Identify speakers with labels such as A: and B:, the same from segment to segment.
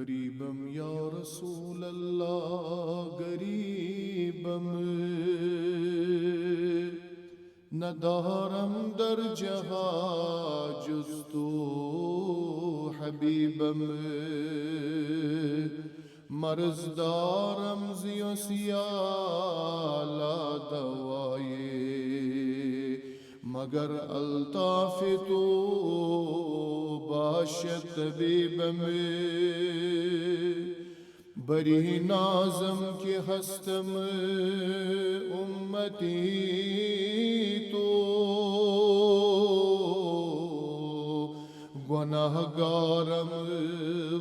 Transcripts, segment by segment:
A: गरीबम या रसूल अल्लाह गरीबम नदारम दर जहा जुस्तो हबीबम मर्जदारम जियो सियाला दवाए मगर अल्ताफ तो बाशत तबीबम बरी नाजम के हस्तम उम्मती तो गुनाहगारम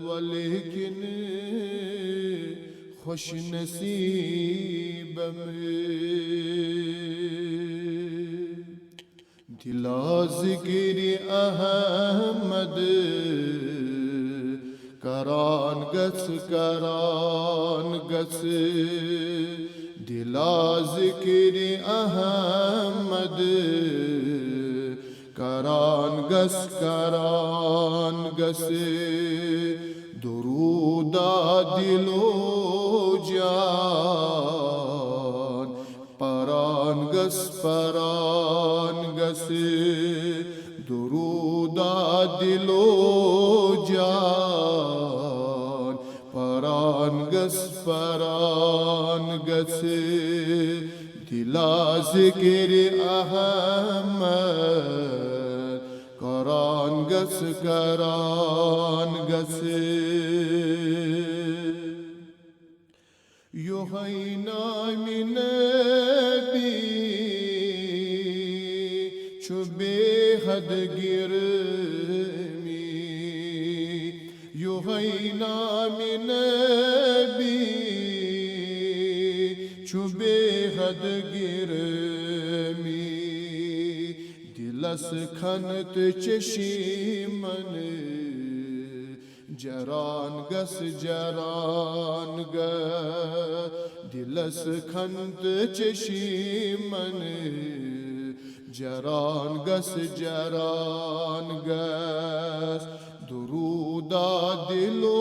A: वलेकिन खुश नसीबम दिला जिक्र अहमद करान गस दिला जिक्र अहमद करान गस दुरूदा दिलो जान परान गस दुरूदा दिलो जान परान गस दिला जिक्र अहमद करान गस युहैना मिन नबी चुबे हद गिरमी युहैना मिन नबी चुबे हद गिरमी दिलस खनत चशीमन जरान गस दिलस खंत चशीमन जरान गस दुरूदा दिलो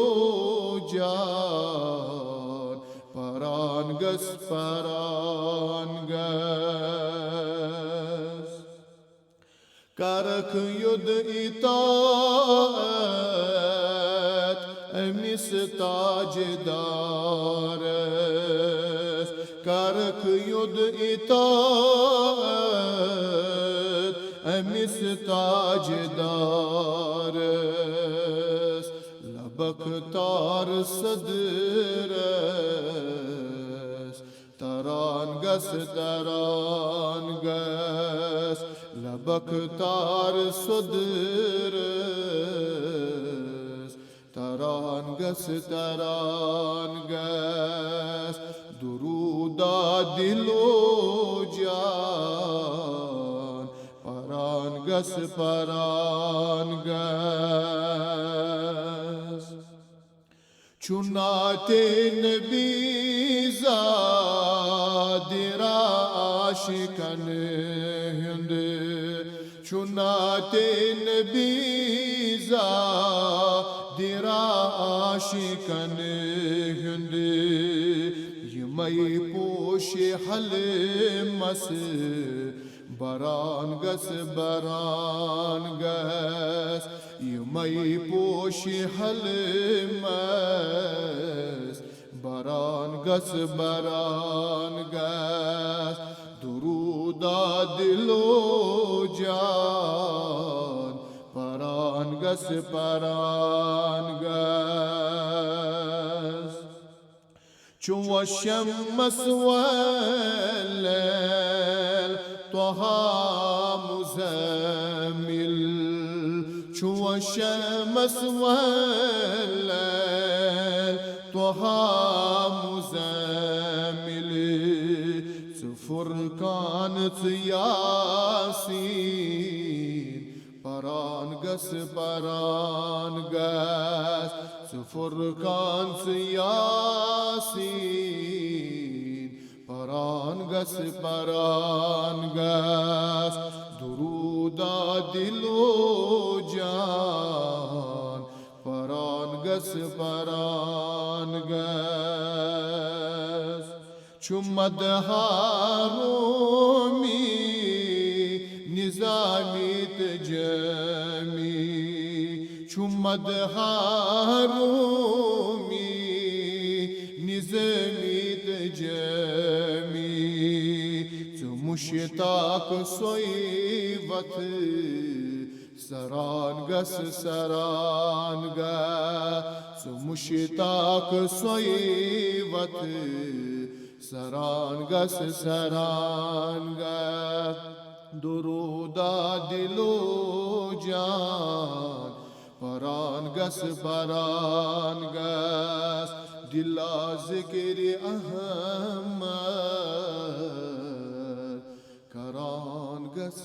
A: जान परान गस करख युद्ध इताअत अमिस ताजदार करख युद्ध इताअत अमिस ताजदार लबक तार सदरस तरान गस लबक तार सदरस तरान गस दुरूदा दिलो जान परान गस चुनाते नबी ज़ादिरा आशिकन हिंद चुनाते नबी ज़ादिरा आशिकन हिंद यमई पोश हल मस बरान गस यमई पोश हल मस बरान गस दुरूदा दिलो जान परान गस चुवा शम्मस वल्लैल त्वहा मुज़म्मिल चुवा शम्मस वल्लैल त्वहा मुज़म्मिल फुरकान यासीन परान गस फुरकान यासीन परान गस दुरूदा दिलो जान परान găs paran găs Çummad harumi nizamit cemi Çummad harumi nizamit cemi Muştak soyvat sarangas saranga Muştak soyvat sarangas saranga Duruda dilo can parangas parangas Dilla zikri Ahmad Karan gas